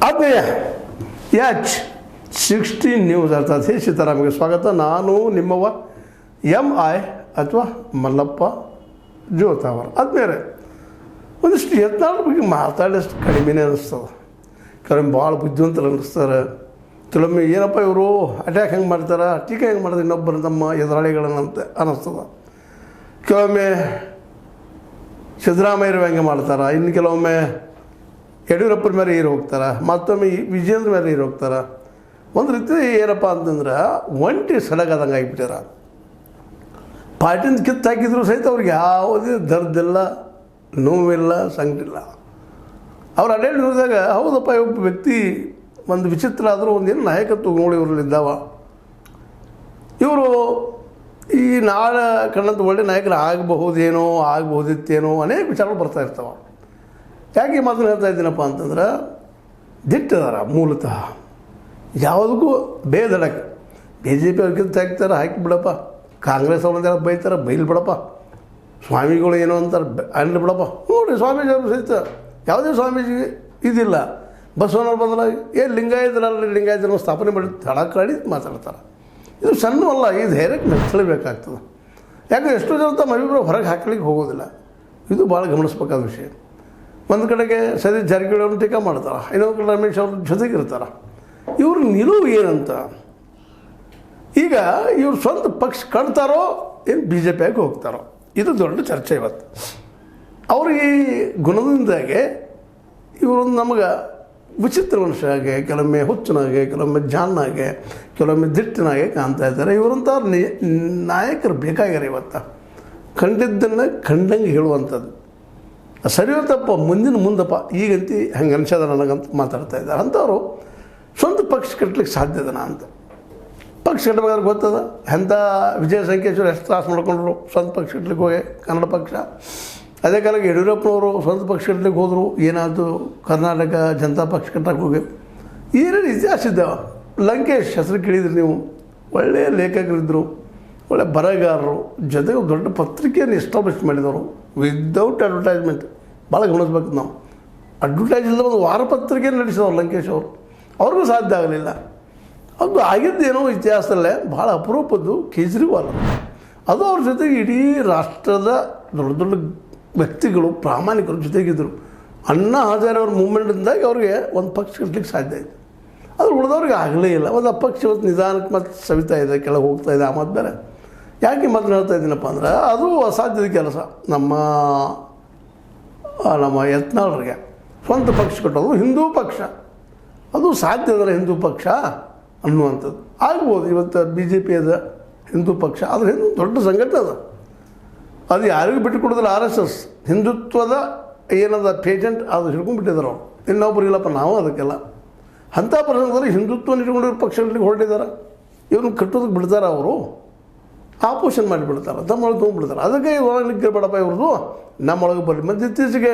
ಆತ್ಮೀಯ H16 news ಅರ್ಥಾತ್ ಸೀತಾರಾಮ್ಗೆ ಸ್ವಾಗತ. ನಾನು ನಿಮ್ಮವ MI ಅಥವಾ ಮಲ್ಲಪ್ಪ ಜೋತಾವರ್. ಆದ್ಮೇಲೆ ಒಂದಿಷ್ಟು ಯತ್ನಾಳ್ ಬಗ್ಗೆ ಮಾತಾಡಿದಷ್ಟು ಕಡಿಮೆನೇ ಅನ್ನಿಸ್ತದೆ. ಕೆಲವೊಮ್ಮೆ ಭಾಳ ಬುದ್ಧಿವಂತರು ಅನ್ನಿಸ್ತಾರೆ. ಕೆಲವೊಮ್ಮೆ ಏನಪ್ಪ ಇವರು ಅಟ್ಯಾಕ್ ಹೆಂಗೆ ಮಾಡ್ತಾರೆ, ಟೀಕೆ ಹೆಂಗೆ ಮಾಡ್ತಾರೆ ಇನ್ನೊಬ್ಬರು ನಮ್ಮ ಎದುರಾಳಿಗಳನ್ನಂತ ಅನ್ನಿಸ್ತದೆ. ಕೆಲವೊಮ್ಮೆ ಸಿದ್ದರಾಮಯ್ಯರು ಹೆಂಗೆ ಮಾಡ್ತಾರೆ, ಇನ್ನು ಕೆಲವೊಮ್ಮೆ ಯಡಿಯೂರಪ್ಪನ ಮೇಲೆ ಏರು ಹೋಗ್ತಾರೆ, ಮತ್ತೊಮ್ಮೆ ವಿಜೇಂದ್ರ ಮೇಲೆ ಏರು ಹೋಗ್ತಾರೆ. ಒಂದು ರೀತಿ ಏನಪ್ಪ ಅಂತಂದ್ರೆ ಒಂಟಿ ಸಡಗದಂಗೆ ಆಗಿಬಿಟ್ಟಾರ. ಪಾರ್ಟಿಯಿಂದ ಕಿತ್ತು ಹಾಕಿದ್ರು ಸಹಿತ ಅವ್ರಿಗೆ ಯಾವುದೇ ದರ್ದಿಲ್ಲ, ನೋವಿಲ್ಲ, ಸಂಕಟಿಲ್ಲ. ಅವ್ರು ಅಡ್ಡಾಡಿದಾಗ ಹೌದಪ್ಪ ಒಬ್ಬ ವ್ಯಕ್ತಿ ಒಂದು ವಿಚಿತ್ರ ಆದರೂ ಒಂದೇನು ನಾಯಕತ್ವ ನೋಡಿ ಇವರಲ್ಲಿದ್ದಾವ, ಇವರು ಈ ನಾಳೆ ಕಂಡಂಥ ಒಳ್ಳೆ ನಾಯಕರು ಆಗಬಹುದೇನೋ ಆಗಬಹುದಿತ್ತೇನೋ ಅನೇಕ ವಿಚಾರಗಳು ಬರ್ತಾ ಇರ್ತಾವೆ. ಯಾಕೆ ಈ ಮಾತನ್ನು ಹೇಳ್ತಾ ಇದ್ದೀನಪ್ಪ ಅಂತಂದ್ರೆ ದಿಟ್ಟದಾರ ಮೂಲತಃ ಯಾವುದಕ್ಕೂ ಬೇದಡಕ್ಕೆ. BJP ಅವ್ರಿಗಿಂತ ಹಾಕ್ತಾರೆ, ಹಾಕಿಬಿಡಪ್ಪ. ಕಾಂಗ್ರೆಸ್ ಅವ್ರನ್ನೆಲ್ಲ ಬೈತಾರೆ, ಬೈಲಿ ಬಿಡಪ್ಪ. ಸ್ವಾಮಿಗಳು ಏನೋ ಅಂತಾರೆ, ಅನ್ಲಿ ಬಿಡಪ್ಪ. ನೋಡಿ ಸ್ವಾಮೀಜಿ ಅವರು ಸಹಿತ ಯಾವುದೇ ಸ್ವಾಮೀಜಿ ಇದಿಲ್ಲ. ಬಸವನವ್ರು ಬದಲಾಗಿ ಲಿಂಗಾಯತರಲ್ಲಿ ಲಿಂಗಾಯತನ ಸ್ಥಾಪನೆ ಮಾಡಿ ತಡಕಾಡಿ ಮಾತಾಡ್ತಾರೆ. ಇದು ಸಣ್ಣವಲ್ಲ, ಈ ಧೈರ್ಯಕ್ಕೆ ಮೆಚ್ಚಲೇಬೇಕಾಗ್ತದೆ. ಯಾಕಂದ್ರೆ ಎಷ್ಟೋ ಜನ ತಮ್ಮ ಅಭಿಪ್ರಾಯ ಹೊರಗೆ ಹಾಕಲಿಕ್ಕೆ ಹೋಗೋದಿಲ್ಲ. ಇದು ಭಾಳ ಗಮನಿಸ್ಬೇಕಾದ ವಿಷಯ. ಒಂದು ಕಡೆಗೆ ಸತೀಶ್ ಜಾರಕಿಹೊಳಿ ಅವ್ರನ್ನ ಟೀಕಾ ಮಾಡ್ತಾರೆ, ಇನ್ನೊಂದು ಕಡೆ ರಮೇಶ್ ಅವ್ರ ಜೊತೆಗಿರ್ತಾರೆ. ಇವ್ರ ನಿಲುವು ಏನಂತ, ಈಗ ಇವ್ರು ಸ್ವಂತ ಪಕ್ಷ ಕಟ್ತಾರೋ ಏನು BJP ಆಗಿ ಹೋಗ್ತಾರೋ, ಇದು ದೊಡ್ಡ ಚರ್ಚೆ ಇವತ್ತು. ಅವ್ರಿಗೆ ಈ ಗುಣದಿಂದಾಗೆ ಇವರೊಂದು ನಮಗೆ ವಿಚಿತ್ರ ಮನುಷ್ಯನಾಗೆ, ಕೆಲವೊಮ್ಮೆ ಹುಚ್ಚನಾಗೆ, ಕೆಲವೊಮ್ಮೆ ಜಾನಾಗೆ, ಕೆಲವೊಮ್ಮೆ ದಿಟ್ಟಿನಾಗೆ ಕಾಣ್ತಾ ಇದ್ದಾರೆ. ಇವರಂಥ ನಾಯಕರು ಬೇಕಾಗ್ಯಾರ ಇವತ್ತು. ಕಂಡಿದ್ದನ್ನು ಕಂಡಂಗೆ ಹೇಳುವಂಥದ್ದು. ಸರಿಯೋ ತಪ್ಪ ಮುಂದಪ್ಪ ಈಗಂತ ಹಂಗೆ ಅನ್ಸದ ನನಗಂತ ಮಾತಾಡ್ತಾ ಇದ್ದಾರೆ. ಅಂಥವ್ರು ಸ್ವಂತ ಪಕ್ಷ ಕಟ್ಟಲಿಕ್ಕೆ ಸಾಧ್ಯದನ ಅಂತ. ಪಕ್ಷ ಕಟ್ಟಬೇಕಾದ್ರೆ ಗೊತ್ತದ ಎಂಥ ವಿಜಯ ಸಂಕೇಶ್ವರ ಎಷ್ಟು ತ್ರಾಸ ಮಾಡ್ಕೊಂಡ್ರು ಸ್ವಂತ ಪಕ್ಷ ಕಟ್ಟಲಿಕ್ಕೆ ಹೋಗಿ ಕನ್ನಡ ಪಕ್ಷ. ಅದೇ ಕಾಲಕ್ಕೆ ಯಡಿಯೂರಪ್ಪನವರು ಸ್ವಂತ ಪಕ್ಷ ಕಟ್ಟಲಿಕ್ಕೆ ಹೋದರು, ಏನಾದರೂ ಕರ್ನಾಟಕ ಜನತಾ ಪಕ್ಷ ಕಟ್ಟಕ್ಕೆ ಹೋಗಿ ಏನೇನು ಇತಿಹಾಸ ಇದ್ದಾವೆ. ಲಂಕೇಶ್ ಹೆಸರು ಕೇಳಿದ್ರಿ ನೀವು, ಒಳ್ಳೆಯ ಲೇಖಕರಿದ್ದರು, ಒಳ್ಳೆಯ ಬರಹಗಾರರು, ಜೊತೆಗೆ ದೊಡ್ಡ ಪತ್ರಿಕೆಯನ್ನು ಎಸ್ಟಾಬ್ಲಿಷ್ ಮಾಡಿದವರು ವಿದೌಟ್ ಅಡ್ವರ್ಟೈಸ್ಮೆಂಟ್. ಭಾಳ ಗಮನಿಸ್ಬೇಕು ನಾವು. ಅಡ್ವರ್ಟೈಸ್ ಇಲ್ಲದ ಒಂದು ವಾರಪತ್ರಿಕೆಯನ್ನು ನಡೆಸಿದವರು ಲಂಕೇಶ್ ಅವರು. ಅವ್ರಿಗೂ ಸಾಧ್ಯ ಆಗಲಿಲ್ಲ. ಅದು ಆಗಿದ್ದೇನೋ ಇತಿಹಾಸದಲ್ಲೇ ಭಾಳ ಅಪರೂಪದ್ದು ಕೇಜ್ರಿವಾಲ್. ಅದು ಅವ್ರ ಜೊತೆಗೆ ಇಡೀ ರಾಷ್ಟ್ರದ ದೊಡ್ಡ ದೊಡ್ಡ ವ್ಯಕ್ತಿಗಳು ಪ್ರಾಮಾಣಿಕರ ಜೊತೆಗಿದ್ದರು. ಅಣ್ಣಾ ಹಜಾರೆ ಅವ್ರ ಮೂಮೆಂಟಿಂದಾಗಿ ಅವ್ರಿಗೆ ಒಂದು ಪಕ್ಷ ಕಟ್ಟಲಿಕ್ಕೆ ಸಾಧ್ಯ ಆಯಿತು. ಅದು ಉಳಿದವ್ರಿಗೆ ಆಗಲೇ ಇಲ್ಲ. ಒಂದು ಅಪಕ್ಷ ಇವತ್ತು ನಿಧಾನಕ್ಕೆ ಮತ್ತು ಸವಿತಾ ಇದೆ, ಕೆಳಗೆ ಹೋಗ್ತಾ ಇದೆ. ಆ ಮಾತು ಬೇರೆ. ಯಾಕೆ ಮಾತನ್ನು ಹೇಳ್ತಾ ಇದ್ದೀನಪ್ಪ ಅಂದ್ರೆ ಅದು ಅಸಾಧ್ಯದ ಕೆಲಸ. ನಮ್ಮ ಯತ್ನಾಳರಿಗೆ ಸ್ವಂತ ಪಕ್ಷ ಕಟ್ಟೋದು ಹಿಂದೂ ಪಕ್ಷ, ಅದು ಸಾಧ್ಯ ಅದರ ಹಿಂದೂ ಪಕ್ಷ ಅನ್ನುವಂಥದ್ದು ಆಗ್ಬೋದು. ಇವತ್ತು BJP ಅದ ಹಿಂದೂ ಪಕ್ಷ, ಆದರೆ ಹಿಂದೂ ದೊಡ್ಡ ಸಂಘಟನೆ ಅದ. ಅದು ಯಾರಿಗೂ ಬಿಟ್ಟುಕೊಡೋದಿಲ್ಲ. RSS ಹಿಂದುತ್ವದ ಏನದ ಪೇಟೆಂಟ್ ಅದು ಹಿಡ್ಕೊಂಡ್ಬಿಟ್ಟಿದ್ದಾರೆ ಅವರು. ಇನ್ನೊಬ್ರು ಇಲ್ಲಪ್ಪ ನಾವು ಅದಕ್ಕೆಲ್ಲ. ಅಂಥ ಪ್ರಸಂಗದಲ್ಲಿ ಹಿಂದುತ್ವನ ಇಟ್ಕೊಂಡಿರೋ ಪಕ್ಷಗಳಿಗೆ ಹೊರಟಿದ್ದಾರೆ. ಇವ್ರನ್ನ ಕಟ್ಟೋದಕ್ಕೆ ಬಿಡ್ತಾರೆ, ಅವರು ಆಪೋಷನ್ ಮಾಡಿಬಿಡ್ತಾರೆ, ತಮ್ಮೊಳಗೆ ತೊಗೊಂಡ್ಬಿಡ್ತಾರೆ. ಅದಕ್ಕೆ ಒಳಗೆ ಬೇಡಪ್ಪ ಇವ್ರದ್ದು ನಮ್ಮೊಳಗೆ ಬರಲಿ. ಮತ್ತು ಇತ್ತೀಚೆಗೆ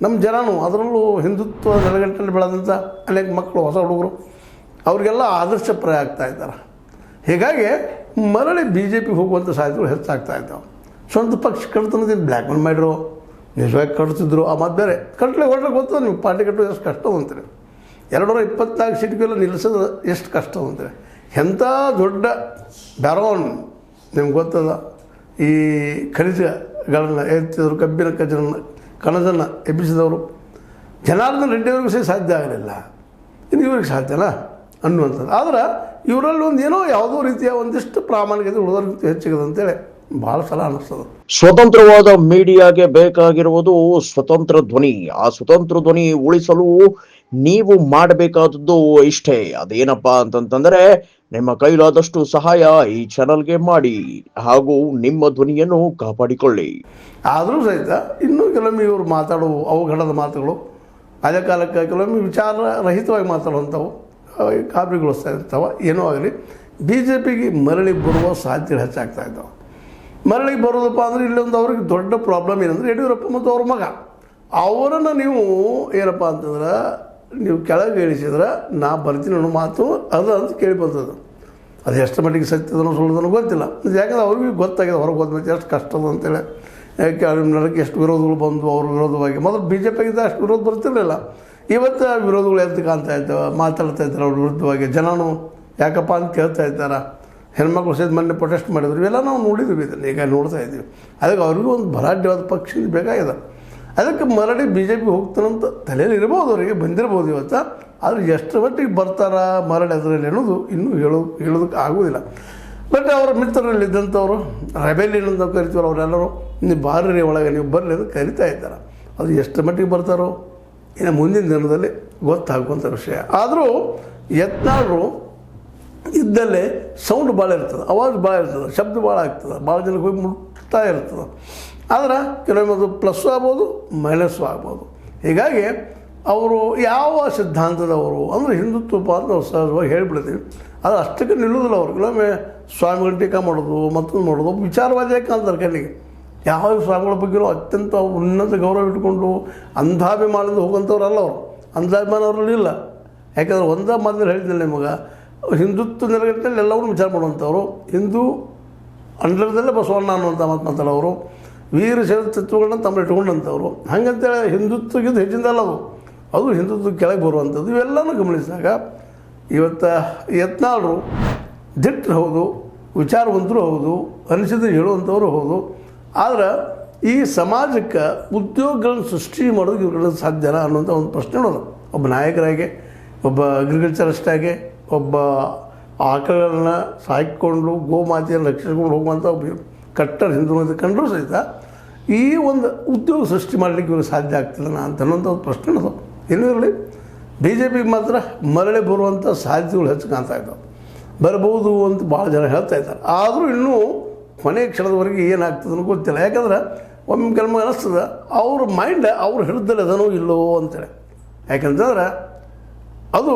ನಮ್ಮ ಜನನು ಅದರಲ್ಲೂ ಹಿಂದುತ್ವ ನೆಲೆಗಟ್ಟಲ್ಲಿ ಬೆಳೆದಂಥ ಅನೇಕ ಮಕ್ಕಳು, ಹೊಸ ಹುಡುಗರು, ಅವ್ರಿಗೆಲ್ಲ ಆದರ್ಶಪ್ರಾಯ ಆಗ್ತಾ ಇದ್ದಾರೆ. ಹೀಗಾಗಿ ಮರಳಿ BJP ಹೋಗುವಂಥ ಸಾಧ್ಯತೆಗಳು ಹೆಚ್ಚಾಗ್ತಾ ಇದ್ದಾವೆ. ಸ್ವಂತ ಪಕ್ಷ ಕಟ್ತನದೇನು ಬ್ಲ್ಯಾಕ್ ಮೇಲ್ ಮಾಡಿರೋ, ನಿಜವಾಗಿ ಕಟ್ತಿದ್ರು. ಆ ಮಾತು ಬೇರೆ. ಕಟ್ಟಲಿಕ್ಕೆ ಹೊರಟ್ಲಿಕ್ಕೆ ಗೊತ್ತದ ನೀವು, ಪಾರ್ಟಿ ಕಟ್ಟೋದು ಎಷ್ಟು ಕಷ್ಟ ಅಂತೀರಿ. 224 ಸೀಟ್ಗೆಲ್ಲ ನಿಲ್ಲಿಸೋದು ಎಷ್ಟು ಕಷ್ಟ ಅಂತೀರಿ. ಎಂಥ ದೊಡ್ಡ ಬ್ಯಾರೋನ್ ನಿಮ್ಗೆ ಗೊತ್ತದ. ಈ ಖನಿಜಗಳನ್ನು ಎತ್ತಿದ್ರು, ಕಬ್ಬಿನ ಕಣಜನ್ನು ಎಬ್ಬಿಸಿದವರು ಜನಾರ್ದನ್ ರೆಡ್ಡಿಯವ್ರಿಗೂ ಸಹ ಸಾಧ್ಯ ಆಗಲಿಲ್ಲ. ಇನ್ನು ಇವ್ರಿಗೆ ಸಾಧ್ಯನಾ ಅನ್ನುವಂಥದ್ದು. ಆದ್ರೆ ಇವರಲ್ಲಿ ಒಂದು ಏನೋ ಯಾವುದೋ ರೀತಿಯ ಒಂದಿಷ್ಟು ಪ್ರಾಮಾಣಿಕತೆ ಉಳಿದೋರ್ಗಿಂತ ಹೆಚ್ಚಿಗೆ ಅಂತೇಳಿ ಭಾಳ ಸಲ ಅನ್ನಿಸ್ತದೆ. ಸ್ವತಂತ್ರವಾದ ಮೀಡಿಯಾಗೆ ಬೇಕಾಗಿರುವುದು ಸ್ವತಂತ್ರ ಧ್ವನಿ. ಆ ಸ್ವತಂತ್ರ ಧ್ವನಿ ಉಳಿಸಲು ನೀವು ಮಾಡಬೇಕಾದದ್ದು ಇಷ್ಟೇ. ಅದೇನಪ್ಪಾ ಅಂತಂತಂದ್ರೆ ನಿಮ್ಮ ಕೈಲಾದಷ್ಟು ಸಹಾಯ ಈ ಚಾನಲ್ಗೆ ಮಾಡಿ ಹಾಗೂ ನಿಮ್ಮ ಧ್ವನಿಯನ್ನು ಕಾಪಾಡಿಕೊಳ್ಳಿ. ಆದರೂ ಸಹಿತ ಇನ್ನೂ ಕೆಲವೊಮ್ಮೆ ಇವರು ಮಾತಾಡುವ ಅವಘಡದ ಮಾತುಗಳು, ಅದೇ ಕಾಲಕ್ಕೆ ಕೆಲವೊಮ್ಮೆ ವಿಚಾರ ರಹಿತವಾಗಿ ಮಾತಾಡುವಂಥವು ಕಾಪಿಗೊಳಿಸ್ತಾ ಇರ್ತಾವೆ. ಏನೋ ಆಗಲಿ BJPಗೆ ಮರಳಿ ಬರುವ ಸಾಧ್ಯತೆ ಹೆಚ್ಚಾಗ್ತಾ ಇದ್ದಾವೆ. ಮರಳಿಗೆ ಬರೋದಪ್ಪ ಅಂದರೆ ಇಲ್ಲೊಂದು ಅವ್ರಿಗೆ ದೊಡ್ಡ ಪ್ರಾಬ್ಲಮ್ ಏನಂದರೆ ಯಡಿಯೂರಪ್ಪ ಮತ್ತು ಅವ್ರ ಮಗ ಅವರನ್ನು ನೀವು ಏನಪ್ಪ ಅಂತಂದ್ರೆ ನೀವು ಕೆಳಗೆ ಇಳಿಸಿದ್ರೆ ನಾ ಬರ್ತೀನಿ ಅನ್ನೋ ಮಾತು ಅದು ಅಂತ ಕೇಳಿ ಬರ್ತದೆ. ಅದು ಎಷ್ಟು ಮಟ್ಟಿಗೆ ಸತ್ಯದನೋ ಸುಳ್ಳದನೋ ಗೊತ್ತಿಲ್ಲ. ಯಾಕಂದ್ರೆ ಅವ್ರಿಗೂ ಗೊತ್ತಾಗಿದೆ ಹೊರಗೆ ಹೋದ್ಮೇಲೆ ಎಷ್ಟು ಕಷ್ಟದ ಅಂತೇಳಿ. ಯಾಕೆ ನನಗೆ ಎಷ್ಟು ವಿರೋಧಗಳು ಬಂದು ಅವ್ರ ವಿರೋಧವಾಗಿ ಮೊದಲು BJP ಅಷ್ಟು ವಿರೋಧ ಬರ್ತಿರಲಿಲ್ಲ. ಇವತ್ತು ವಿರೋಧಗಳು ಎದ್ದು ಕಾಣ್ತಾ ಇದ್ದಾವೆ, ಮಾತಾಡ್ತಾ ಇದ್ದಾರೆ ಅವ್ರ ವಿರುದ್ಧವಾಗಿ. ಜನನು ಯಾಕಪ್ಪ ಅಂತ ಕೇಳ್ತಾ ಇದ್ದಾರೆ. ಹೆಣ್ಮಕ್ಳು ಸಹಿತ ಮೊನ್ನೆ ಪ್ರೊಟೆಸ್ಟ್ ಮಾಡಿದ್ರು. ಇವೆಲ್ಲ ನಾವು ನೋಡಿದ್ವಿ, ಇದನ್ನು ಈಗ ನೋಡ್ತಾ ಇದ್ದೀವಿ. ಅದಕ್ಕೆ ಅವ್ರಿಗೂ ಒಂದು ಭರಾಢ್ಯವಾದ ಪಕ್ಷ ಬೇಕಾಗಿದೆ. ಅದಕ್ಕೆ ಮರಳಿ ಬಿ ಜೆ ಪಿ ಹೋಗ್ತಾನಂತ ತಲೆಯಲ್ಲಿ ಇರ್ಬೋದು, ಅವರಿಗೆ ಬಂದಿರ್ಬೋದು ಇವತ್ತು. ಆದರೆ ಎಷ್ಟು ಮಟ್ಟಿಗೆ ಬರ್ತಾರ ಮರಳಿ ಅದರಲ್ಲಿ ಅನ್ನೋದು ಇನ್ನೂ ಹೇಳೋದಕ್ಕೆ ಆಗೋದಿಲ್ಲ. ಬಟ್ ಅವರ ಮಿತ್ರರಲ್ಲಿದ್ದಂಥವ್ರು ರೆಬೆಲಿಯನ್ ಅಂತ ಕರಿತೀವಲ್ಲ, ಅವರೆಲ್ಲರೂ ನೀವು ಬಾರ್ರಿ ಒಳಗೆ ನೀವು ಬರಲಿ ಅಂತ ಕರಿತಾ ಇದ್ದಾರೆ. ಅದು ಎಷ್ಟು ಮಟ್ಟಿಗೆ ಬರ್ತಾರೋ ಇನ್ನು ಮುಂದಿನ ದಿನದಲ್ಲಿ ಗೊತ್ತಾಗುವಂಥ ವಿಷಯ. ಆದರೂ ಯತ್ನಾಳರು ಇದ್ದಲ್ಲೇ ಸೌಂಡ್ ಭಾಳ ಇರ್ತದೆ, ಅವಾಜ್ ಭಾಳ ಇರ್ತದೆ, ಶಬ್ದ ಭಾಳ ಆಗ್ತದೆ, ಭಾಳ ಜನಕ್ಕೆ ಹೋಗಿ ಮುಟ್ತಾ ಇರ್ತದೆ. ಆದ್ರೆ ಕೆಲವೊಮ್ಮೆ ಅದು ಪ್ಲಸ್ಸು ಆಗ್ಬೋದು, ಮೈನಸ್ಸು ಆಗ್ಬೋದು. ಹೀಗಾಗಿ ಅವರು ಯಾವ ಸಿದ್ಧಾಂತದವರು ಅಂದರೆ ಹಿಂದುತ್ವಪ ಅಂತ ನಾವು ಸಹಜವಾಗಿ ಹೇಳಿಬಿಡ್ತೀವಿ. ಅದು ಅಷ್ಟಕ್ಕೆ ನಿಲ್ಲೋದಿಲ್ಲ ಅವರು. ಕೆಲವೊಮ್ಮೆ ಸ್ವಾಮಿಗಳ ಟೀಕಾ ಮಾಡೋದು, ಮತ್ತೊಂದು ಮಾಡೋದು, ವಿಚಾರವಾದಿಯಾಗಿ ಕಾಣ್ತಾರೆ ಕಣ್ಣಿಗೆ. ಯಾವ ಸ್ವಾಮಿಗಳ ಬಗ್ಗೆಯೂ ಅತ್ಯಂತ ಉನ್ನತ ಗೌರವ ಇಟ್ಕೊಂಡು ಅಂಧಾಭಿಮಾನದಿಂದ ಹೋಗುವಂಥವ್ರಲ್ಲ ಅವರು. ಅಂಧಾಭಿಮಾನ ಅವರಲ್ಲಿ ಇಲ್ಲ. ಯಾಕಂದರೆ ಒಂದೇ ಮಾತಿನಲ್ಲಿ ಹೇಳಿದ್ದಿಲ್ಲ ನಿಮಗೆ, ಹಿಂದುತ್ವ ನೆಲೆಗಟ್ಟಿನಲ್ಲಿ ಎಲ್ಲವನ್ನೂ ವಿಚಾರ ಮಾಡುವಂಥವ್ರು. ಹಿಂದೂ ಅಂಡರದಲ್ಲೇ ಬಸವಣ್ಣ ಅನ್ನುವಂಥ ಮಾತು ಮಾತಾಡೋರು, ವೀರ ಶೈವ ತತ್ವಗಳನ್ನ ತಮ್ಮ ಇಟ್ಕೊಂಡಂಥವ್ರು. ಹಾಗಂತೇಳಿ ಹಿಂದುತ್ವಕ್ಕಿಂತ ಹೆಚ್ಚಿಂದಲ್ಲ ಅದು ಹಿಂದುತ್ವಕ್ಕೆ ಕೆಳಗೆ ಬರುವಂಥದ್ದು. ಇವೆಲ್ಲನೂ ಗಮನಿಸಿದಾಗ ಇವತ್ತು ಯತ್ನಾಳರು ದಿಟ್ಟರು ಹೌದು, ವಿಚಾರವಂತರು ಹೌದು, ಅನಿಸಿದ್ರೆ ಹೇಳುವಂಥವ್ರು ಹೌದು. ಆದರೆ ಈ ಸಮಾಜಕ್ಕೆ ಉದ್ಯೋಗಗಳನ್ನು ಸೃಷ್ಟಿ ಮಾಡೋದು ಇವ್ರಿಗೆ ಸಾಧ್ಯನಾ ಅನ್ನುವಂಥ ಒಂದು ಪ್ರಶ್ನೆ ಅನ್ನೋದು. ಒಬ್ಬ ನಾಯಕರಾಗಿ, ಒಬ್ಬ ಅಗ್ರಿಕಲ್ಚರಿಸ್ಟಾಗಿ, ಒಬ್ಬ ಆಕಳಗಳನ್ನ ಸಾಕಿಕೊಂಡು ಗೋಮಾತೆಯನ್ನು ರಕ್ಷಿಸ್ಕೊಂಡು ಹೋಗುವಂಥ ಒಬ್ಬ ಕಟ್ಟರ್ ಹಿಂದೂ ಅಂತ ಕಂಡರೂ ಸಹಿತ ಈ ಒಂದು ಉದ್ಯೋಗ ಸೃಷ್ಟಿ ಮಾಡಲಿಕ್ಕೆ ಇವ್ರಿಗೆ ಸಾಧ್ಯ ಆಗ್ತದನ ಅಂತ ಅನ್ನೋಂಥ ಒಂದು ಪ್ರಶ್ನೆ ಅನ್ನೋದು. ಏನೂ ಇರಲಿ, ಬಿ ಜೆ ಪಿಗೆ ಮಾತ್ರ ಮರಳಿ ಬರುವಂಥ ಸಾಧ್ಯತೆಗಳು ಹೆಚ್ಚು ಕಾಣ್ತಾ ಇದ್ದಾವೆ. ಬರ್ಬೋದು ಅಂತ ಭಾಳ ಜನ ಹೇಳ್ತಾ ಇದ್ದಾರೆ. ಆದರೂ ಇನ್ನೂ ಕೊನೆಯ ಕ್ಷಣದವರೆಗೆ ಏನಾಗ್ತದನ್ನು ಗೊತ್ತಿಲ್ಲ. ಯಾಕಂದ್ರೆ ಒಮ್ಮೆ ಕೆಲವು ಅನ್ನಿಸ್ತದೆ ಅವ್ರ ಮೈಂಡ್ ಅವ್ರ ಹಿಡಿದಲ್ಲಿ ಅದನೋ ಇಲ್ಲೋ ಅಂತೇಳಿ. ಯಾಕಂತಂದ್ರೆ ಅದು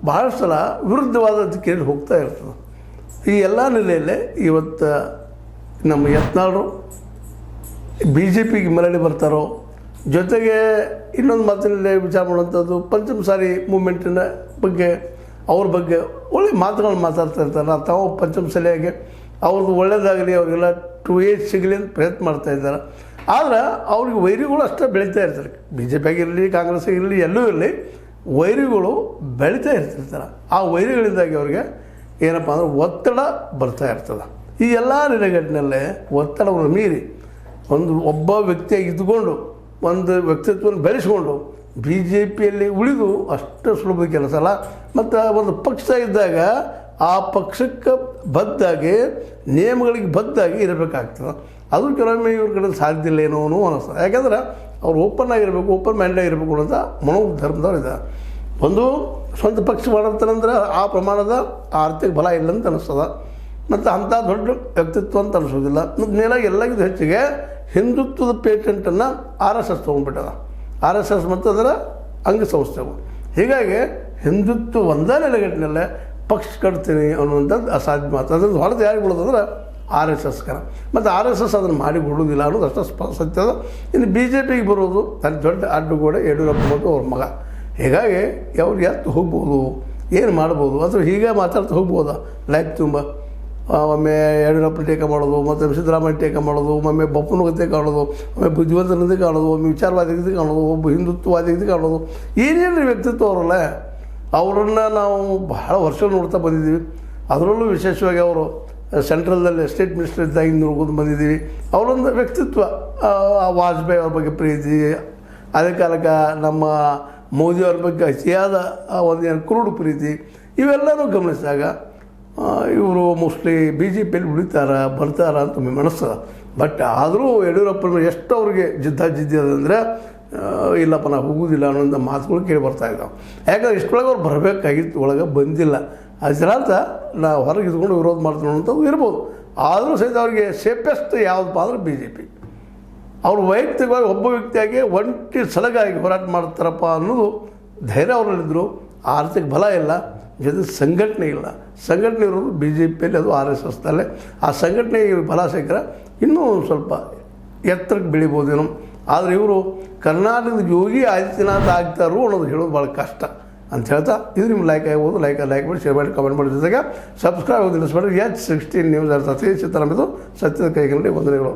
ಭಾಳಷ್ಟು ಸಲ ವಿರುದ್ಧವಾದ ದಿಕ್ಕಿನಲ್ಲಿ ಹೋಗ್ತಾ ಇರ್ತದೆ. ಈ ಎಲ್ಲ ನೆಲೆಯಲ್ಲೇ ಇವತ್ತು ನಮ್ಮ ಯತ್ನಾಳರು ಬಿ ಜೆ ಪಿಗೆ ಮರಳಿ ಬರ್ತಾರೋ, ಜೊತೆಗೆ ಇನ್ನೊಂದು ಮಾತಿನಲ್ಲಿ ವಿಚಾರ ಮಾಡುವಂಥದ್ದು ಪಂಚಮಸಾಲಿ ಮೂಮೆಂಟಿನ ಬಗ್ಗೆ, ಅವ್ರ ಬಗ್ಗೆ ಒಳ್ಳೆ ಮಾತುಗಳನ್ನು ಮಾತಾಡ್ತಾ ಇರ್ತಾರೆ. ತಾವು ಪಂಚಮಸಾಲಿಯಾಗಿ ಅವ್ರದ್ದು ಒಳ್ಳೆಯದಾಗಲಿ, ಅವರಿಗೆಲ್ಲ 2 ಏಜ್ ಸಿಗಲಿ ಅಂತ ಪ್ರಯತ್ನ ಮಾಡ್ತಾಯಿದ್ದಾರೆ. ಆದರೆ ಅವ್ರಿಗೆ ವೈರಿಗಳು ಅಷ್ಟೇ ಬೆಳೀತಾ ಇರ್ತಾರೆ. ಬಿ ಜೆ ಪಿ ಆಗಿರಲಿ, ಕಾಂಗ್ರೆಸ್ ಆಗಿರಲಿ, ಎಲ್ಲೂ ಇರಲಿ, ವೈರಿಗಳು ಬೆಳೀತಾ ಇರ್ತಿರ್ತಾರೆ. ಆ ವೈರಿಗಳಿಂದಾಗಿ ಅವ್ರಿಗೆ ಏನಪ್ಪ ಅಂದ್ರೆ ಒತ್ತಡ ಬರ್ತಾ ಇರ್ತದೆ. ಈ ಎಲ್ಲ ನೆಲೆಗಟ್ಟಿನಲ್ಲೇ ಒತ್ತಡವನ್ನು ಮೀರಿ ಒಬ್ಬ ವ್ಯಕ್ತಿಯಾಗಿ ಇದ್ದುಕೊಂಡು ಒಂದು ವ್ಯಕ್ತಿತ್ವವನ್ನು ಬೆಳೆಸ್ಕೊಂಡು ಬಿ ಜೆ ಪಿಯಲ್ಲಿ ಉಳಿದು ಅಷ್ಟು ಸುಲಭದ ಕೆಲಸ ಅಲ್ಲ. ಮತ್ತು ಒಂದು ಪಕ್ಷ ಇದ್ದಾಗ ಆ ಪಕ್ಷಕ್ಕೆ ಬದ್ಧಾಗಿ, ನಿಯಮಗಳಿಗೆ ಬದ್ಧಾಗಿ ಇರಬೇಕಾಗ್ತದೆ. ಅದು ಕೆಲವೊಮ್ಮೆ ಇವ್ರ ಕಡೆ ಸಾಧ್ಯ ಇಲ್ಲ ಏನೋ ಅನ್ನಿಸ್ತದೆ. ಯಾಕಂದ್ರೆ ಅವ್ರು ಓಪನ್ ಆಗಿರಬೇಕು, ಓಪನ್ ಮೈಂಡ್ ಆಗಿರಬೇಕು ಅಂತ ಮನೋಧರ್ಮದವ್ರು ಇದ್ದಾರೆ. ಒಂದು ಸ್ವಂತ ಪಕ್ಷ ಮಾಡಿರ್ತಾರಂದ್ರೆ ಆ ಪ್ರಮಾಣದ ಆರ್ಥಿಕ ಬಲ ಇಲ್ಲ ಅಂತ ಅನ್ನಿಸ್ತದೆ. ಮತ್ತು ಅಂಥ ದೊಡ್ಡ ವ್ಯಕ್ತಿತ್ವ ಅಂತ ಅನಿಸೋದಿಲ್ಲ. ಮತ್ತು ನೇರಾಗಿ ಎಲ್ಲಕ್ಕಿಂತ ಹೆಚ್ಚಿಗೆ ಹಿಂದುತ್ವದ ಪೇಟೆಂಟನ್ನು RSS ತೊಗೊಂಡ್ಬಿಟ್ಟದ. RSS ಮತ್ತು ಅದರ ಅಂಗಸಂಸ್ಥೆಗಳು. ಹೀಗಾಗಿ ಹಿಂದುತ್ವ ಒಂದೇ ನೆಲೆಗಟ್ಟಿನಲ್ಲೇ ಪಕ್ಷ ಕಟ್ತೀನಿ ಅನ್ನುವಂಥದ್ದು ಅಸಾಧ್ಯ ಮಾತು. ಅದ್ರದ್ದು ಹೊರತು ಯಾರಿಗೆ ಬಿಡೋದಂದ್ರೆ RSSಗರ. ಮತ್ತು RSS ಅದನ್ನು ಮಾಡಿ ಬಿಡೋದಿಲ್ಲ ಅನ್ನೋದು ಅಷ್ಟು ಸತ್ಯದ. ಇನ್ನು ಬಿ ಜೆ ಪಿಗೆ ಬರೋದು ತನ್ನ ದೊಡ್ಡ ಅಡ್ಡುಗೋಡೆ ಯಡಿಯೂರಪ್ಪ ಮತ್ತು ಅವ್ರ ಮಗ. ಹೀಗಾಗಿ ಅವ್ರು ಎತ್ತು ಹೋಗ್ಬೋದು, ಏನು ಮಾಡ್ಬೋದು, ಅಥವಾ ಹೀಗೆ ಮಾತಾಡ್ತಾ ಹೋಗ್ಬೋದಾ ಲೈಫ್ ತುಂಬ. ಒಮ್ಮೆ ಯಡಿಯೂರಪ್ಪ ಟೀಕೆ ಮಾಡೋದು, ಮತ್ತು ಸಿದ್ದರಾಮಯ್ಯ ಟೀಕೆ ಮಾಡೋದು, ಒಮ್ಮೆ ಬಪ್ಪನ ಗತಿ ಕಾಣೋದು, ಒಮ್ಮೆ ಬುದ್ಧಿವಂತನಂತೆ ಕಾಣೋದು, ಒಮ್ಮೆ ವಿಚಾರವಾದಿ ಕಾಣೋದು, ಒಬ್ಬ ಹಿಂದುತ್ವವಾದಿ ಕಾಣೋದು. ಏನೇನು ವ್ಯಕ್ತಿತ್ವ ಅವರಲ್ಲ. ಅವರನ್ನು ನಾವು ಬಹಳ ವರ್ಷ ನೋಡ್ತಾ ಬಂದಿದ್ದೀವಿ. ಅದರಲ್ಲೂ ವಿಶೇಷವಾಗಿ ಅವರು ಸೆಂಟ್ರಲ್ದಲ್ಲಿ ಸ್ಟೇಟ್ ಮಿನಿಸ್ಟರ್ ಇದ್ದಾಗ ನೋಡ್ಕೊಂಡು ಬಂದಿದ್ದೀವಿ. ಅವರೊಂದು ವ್ಯಕ್ತಿತ್ವ, ವಾಜಪೇಯಿ ಅವ್ರ ಬಗ್ಗೆ ಪ್ರೀತಿ, ಅದೇ ಕಾಲಕ್ಕೆ ನಮ್ಮ ಮೋದಿಯವ್ರ ಬಗ್ಗೆ ಅತಿಯಾದ ಒಂದು ಕ್ರೂಡ್ ಪ್ರೀತಿ, ಇವೆಲ್ಲನೂ ಗಮನಿಸಿದಾಗ ಇವರು ಮೋಸ್ಟ್ಲಿ ಬಿ ಜೆ ಪಿಯಲ್ಲಿ ಬರ್ತಾರ ಅಂತ ಅನಿಸ್ತದೆ. ಬಟ್ ಆದರೂ ಯಡಿಯೂರಪ್ಪನ ಎಷ್ಟು ಅವ್ರಿಗೆ ಜಿದ್ದಿ ಅದಂದರೆ ಇಲ್ಲಪ್ಪ ನಾವು ಹೋಗೋದಿಲ್ಲ ಅನ್ನೋಂಥ ಮಾತುಗಳು ಕೇಳಿ ಬರ್ತಾ ಇದ್ದಾವೆ. ಯಾಕಂದ್ರೆ ಇಷ್ಟೊಳಗೆ ಅವ್ರು ಬರಬೇಕಾಗಿತ್ತು, ಒಳಗೆ ಬಂದಿಲ್ಲ. ಅದರಂತ ನಾವು ಹೊರಗೆ ಇದ್ಕೊಂಡು ವಿರೋಧ ಮಾಡ್ತೀವಿ ಅನ್ನೋಂಥದ್ದು ಇರ್ಬೋದು. ಆದರೂ ಸಹಿತ ಅವ್ರಿಗೆ ಸೇಫೆಸ್ಟ್ ಯಾವುದಪ್ಪ ಅಂದ್ರೆ ಬಿ ಜೆ ಪಿ. ಅವರು ವೈಯಕ್ತಿಕವಾಗಿ ಒಬ್ಬ ವ್ಯಕ್ತಿಯಾಗಿ ಒಂಟಿ ಸಲಗಾಗಿ ಹೋರಾಟ ಮಾಡ್ತಾರಪ್ಪ ಅನ್ನೋದು ಧೈರ್ಯ ಅವರಲ್ಲಿದ್ದರು. ಆರ್ಥಿಕ ಬಲ ಇಲ್ಲ, ಜೊತೆ ಸಂಘಟನೆ ಇಲ್ಲ. ಸಂಘಟನೆ ಇರೋದು ಬಿ ಜೆ ಪಿಯಲ್ಲಿ, ಅದು RSSದಲ್ಲೇ. ಆ ಸಂಘಟನೆಗೆ ಬಲ ಸಿಕ್ಕರೆ ಇನ್ನೂ ಸ್ವಲ್ಪ ಎತ್ತರಕ್ಕೆ ಬೆಳಿಬೋದೇನೋ. ಆದರೆ ಇವರು ಕರ್ನಾಟಕದ ಯೋಗಿ ಆದಿತ್ಯನಾಥ್ ಆಗ್ತಾರೋ ಅನ್ನೋದು ಹೇಳೋದು ಭಾಳ ಕಷ್ಟ ಅಂತ ಹೇಳ್ತಾ, ಇದು ನಿಮ್ಗೆ ಲೈಕ್ ಆಗ್ಬೋದು. ಲೈಕ್ ಮಾಡಿ, ಶೇರ್ ಮಾಡಿ, ಕಮೆಂಟ್ ಮಾಡಿ. ಜೊತೆಗೆ ಸಬ್ಸ್ಕ್ರೈಬ್ ಆಗೋದು ನಿಲ್ಲಿಸ್ಬೇಡ್ರಿ. H16 ನ್ಯೂಸ್ ಅರ್ಥ ಸತ್ಯದ ಕೈಗೊಂಡು ವಂದನೆಗಳು.